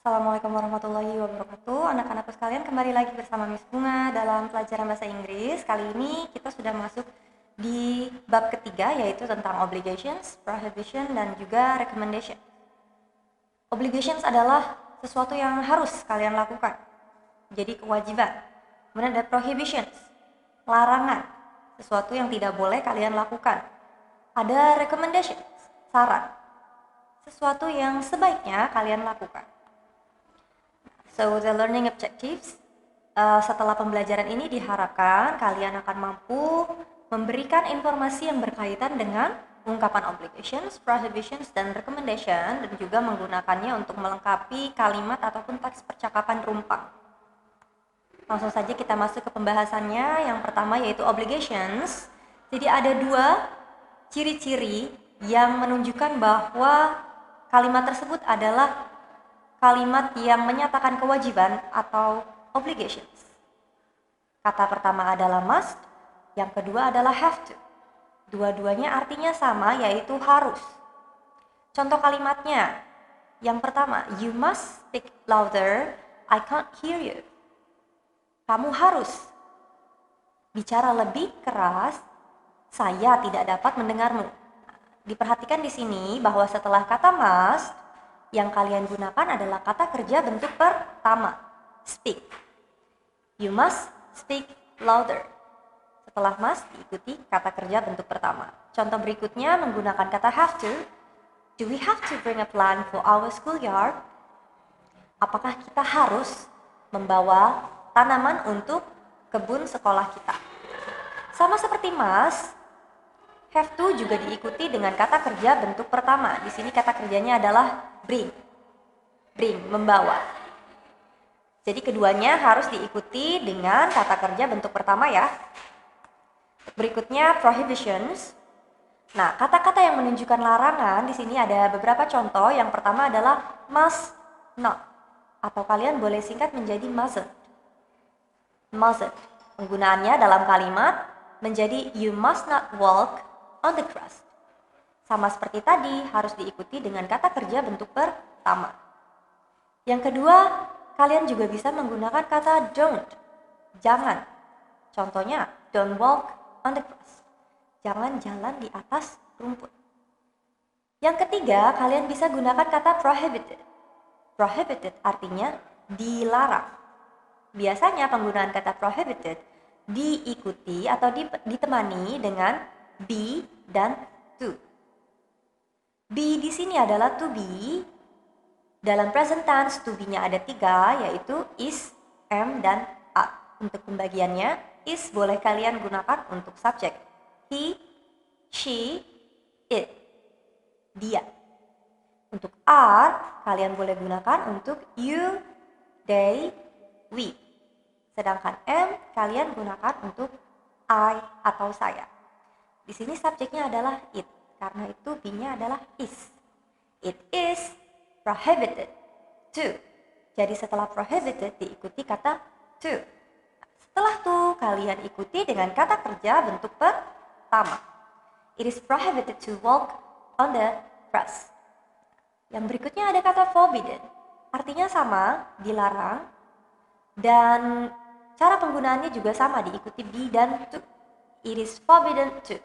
Assalamualaikum warahmatullahi wabarakatuh. Anak-anakku sekalian, kembali lagi bersama Miss Bunga dalam pelajaran bahasa Inggris. Kali ini kita sudah masuk di bab ketiga, yaitu tentang obligations, prohibition, dan juga recommendation. Obligations adalah sesuatu yang harus kalian lakukan, jadi kewajiban. Kemudian ada prohibitions, larangan, sesuatu yang tidak boleh kalian lakukan. Ada recommendations, saran, sesuatu yang sebaiknya kalian lakukan. So, the learning objectives, setelah pembelajaran ini diharapkan kalian akan mampu memberikan informasi yang berkaitan dengan ungkapan obligations, prohibitions, dan recommendation, dan juga menggunakannya untuk melengkapi kalimat ataupun teks percakapan rumpang. Langsung saja kita masuk ke pembahasannya. Yang pertama yaitu obligations. Jadi ada dua ciri-ciri yang menunjukkan bahwa kalimat tersebut adalah kalimat yang menyatakan kewajiban atau obligations. Kata pertama adalah must, yang kedua adalah have to. Dua-duanya artinya sama, yaitu harus. Contoh kalimatnya, yang pertama, you must speak louder, I can't hear you. Kamu harus bicara lebih keras, saya tidak dapat mendengarmu. Diperhatikan di sini bahwa setelah kata must, yang kalian gunakan adalah kata kerja bentuk pertama, speak. You must speak louder. Setelah must diikuti kata kerja bentuk pertama. Contoh berikutnya menggunakan kata have to. Do we have to bring a plant for our schoolyard? Apakah kita harus membawa tanaman untuk kebun sekolah kita? Sama seperti must, have to juga diikuti dengan kata kerja bentuk pertama. Di sini kata kerjanya adalah bring, membawa. Jadi keduanya harus diikuti dengan kata kerja bentuk pertama ya. Berikutnya prohibitions. Nah, kata-kata yang menunjukkan larangan di sini ada beberapa contoh. Yang pertama adalah must not, atau kalian boleh singkat menjadi mustn't. Mustn't. Penggunaannya dalam kalimat menjadi you must not walk on the grass. Sama seperti tadi, harus diikuti dengan kata kerja bentuk pertama. Yang kedua, kalian juga bisa menggunakan kata don't, jangan. Contohnya, don't walk on the grass. Jangan jalan di atas rumput. Yang ketiga, kalian bisa gunakan kata prohibited. Prohibited artinya dilarang. Biasanya penggunaan kata prohibited diikuti atau ditemani dengan be dan to. Be di sini adalah to be. Dalam present tense to be-nya ada 3, yaitu is, am, dan are. Untuk pembagiannya, is boleh kalian gunakan untuk subjek. He, she, it. Dia. Untuk are, kalian boleh gunakan untuk you, they, we. Sedangkan am, kalian gunakan untuk I atau saya. Di sini subjeknya adalah it. Karena itu be-nya adalah is. It is prohibited to. Jadi setelah prohibited diikuti kata to. Setelah to kalian ikuti dengan kata kerja bentuk pertama. It is prohibited to walk on the grass. Yang berikutnya ada kata forbidden. Artinya sama, dilarang. Dan cara penggunaannya juga sama, diikuti be dan to. It is forbidden to.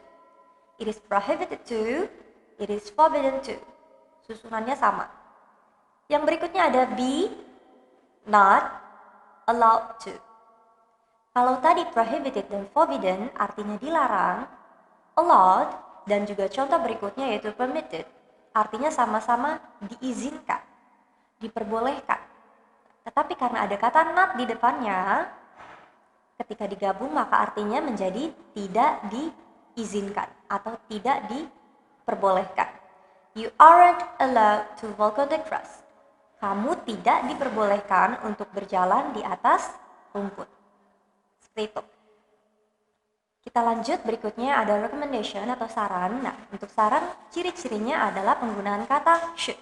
It is prohibited to, it is forbidden to. Susunannya sama. Yang berikutnya ada be not allowed to. Kalau tadi prohibited dan forbidden artinya dilarang, allowed dan juga contoh berikutnya yaitu permitted artinya sama-sama diizinkan, diperbolehkan. Tetapi karena ada kata not di depannya, ketika digabung maka artinya menjadi tidak diizinkan atau tidak diperbolehkan. You aren't allowed to walk on the grass. Kamu tidak diperbolehkan untuk berjalan di atas rumput. Seperti itu. Kita lanjut, berikutnya ada recommendation atau saran. Nah, untuk saran ciri-cirinya adalah penggunaan kata should.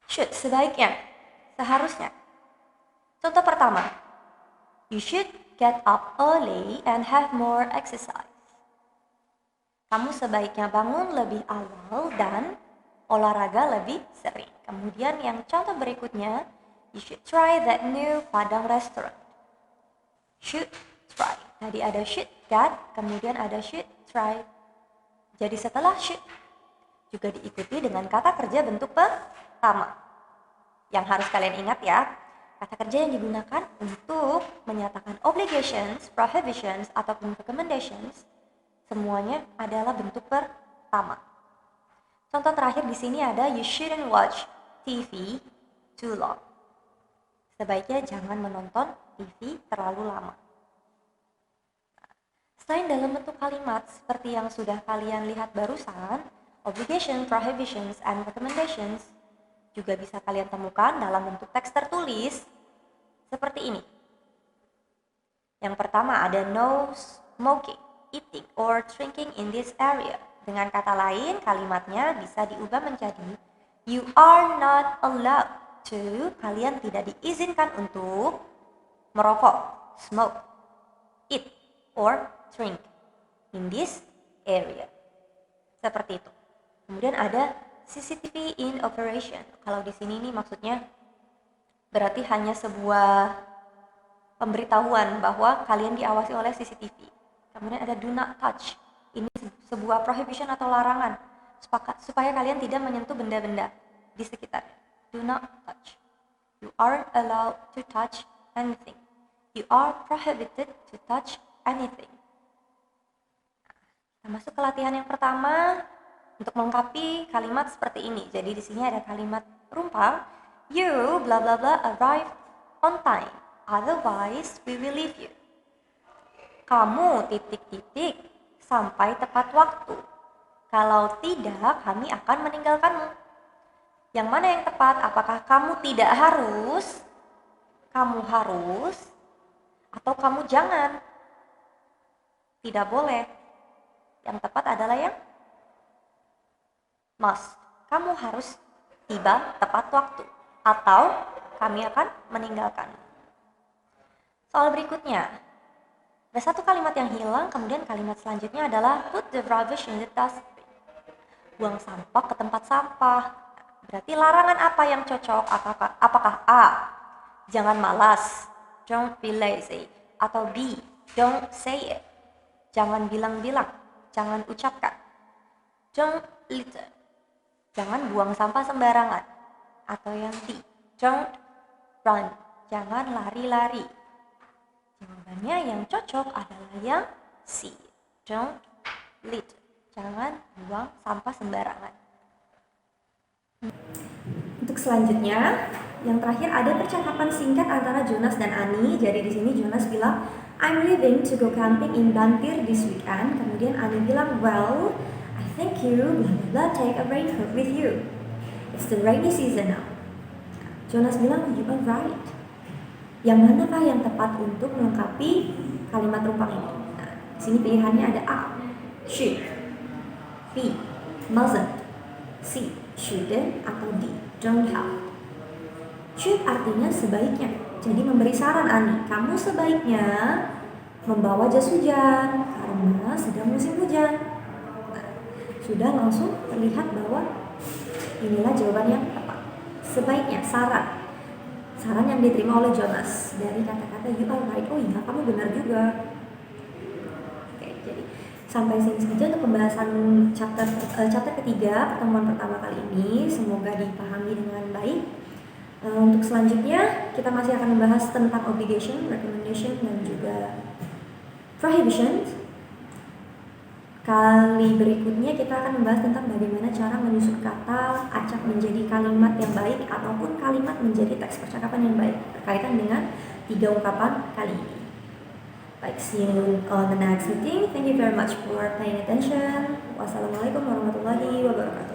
Should, sebaiknya, seharusnya. Contoh pertama, you should get up early and have more exercise. Kamu sebaiknya bangun lebih awal dan olahraga lebih sering. Kemudian yang contoh berikutnya, you should try that new Padang restaurant. Should try. Tadi ada should kan, kemudian ada should try. Jadi setelah should juga diikuti dengan kata kerja bentuk pertama. Yang harus kalian ingat ya, kata kerja yang digunakan untuk menyatakan obligations, prohibitions, ataupun recommendations, semuanya adalah bentuk pertama. Contoh terakhir di sini ada you shouldn't watch TV too long. Sebaiknya jangan menonton TV terlalu lama. Selain dalam bentuk kalimat seperti yang sudah kalian lihat barusan, obligation, prohibitions, and recommendations juga bisa kalian temukan dalam bentuk teks tertulis seperti ini. Yang pertama ada no smoking, eating, or drinking in this area. Dengan kata lain, kalimatnya bisa diubah menjadi you are not allowed to, kalian tidak diizinkan untuk merokok, smoke, eat, or drink in this area. Seperti itu. Kemudian ada CCTV in operation. Kalau di sini nih maksudnya berarti hanya sebuah pemberitahuan bahwa kalian diawasi oleh CCTV. Kemudian ada do not touch. Ini sebuah prohibition atau larangan supaya kalian tidak menyentuh benda-benda di sekitar. Do not touch. You aren't allowed to touch anything. You are prohibited to touch anything. Kita masuk ke latihan yang pertama untuk melengkapi kalimat seperti ini. Jadi di sini ada kalimat rumpang. You bla bla bla arrive on time. Otherwise we will leave you. Kamu titik-titik sampai tepat waktu. Kalau tidak, kami akan meninggalkanmu. Yang mana yang tepat? Apakah kamu tidak harus, kamu harus, atau kamu jangan? Tidak boleh. Yang tepat adalah yang must. Kamu harus tiba tepat waktu, atau kami akan meninggalkanmu. Soal berikutnya. Ada satu kalimat yang hilang, kemudian kalimat selanjutnya adalah put the rubbish in the dustbin. Buang sampah ke tempat sampah. Berarti larangan apa yang cocok? Apakah A, jangan malas, don't be lazy, atau B, don't say it, jangan bilang-bilang, jangan ucapkan, don't litter, jangan buang sampah sembarangan, atau yang D, don't run, jangan lari-lari. Jawabannya yang cocok adalah yang C. Don't litter. Jangan buang sampah sembarangan. Untuk selanjutnya, yang terakhir ada percakapan singkat antara Jonas dan Ani. Jadi di sini Jonas bilang, I'm leaving to go camping in Bantir this weekend. Kemudian Ani bilang, well, I think you blah blah blah take a raincoat with you. It's the rainy season now. Jonas bilang, you are right. Yang manakah yang tepat untuk melengkapi kalimat rumpang ini? Nah, di sini pilihannya ada A, should, B, mustn't, C, shouldn't, atau D, don't have. Should artinya sebaiknya. Jadi memberi saran Ani, kamu sebaiknya membawa jas hujan karena sedang musim hujan. Nah, sudah langsung terlihat bahwa inilah jawaban yang tepat. Sebaiknya, saran yang diterima oleh Jonas dari kata-kata you are right. Oh iya, kamu benar juga. Oke, jadi sampai sini saja untuk pembahasan chapter ketiga pertemuan pertama kali ini. Semoga dipahami dengan baik. Untuk selanjutnya kita masih akan membahas tentang obligation, recommendation, dan juga prohibition. Kali berikutnya kita akan membahas tentang bagaimana cara menyusun kata acak menjadi kalimat yang baik ataupun kalimat menjadi teks percakapan yang baik berkaitan dengan 3 ungkapan kali ini. Baik, see you on the next meeting. Thank you very much for paying attention. Wassalamualaikum warahmatullahi wabarakatuh.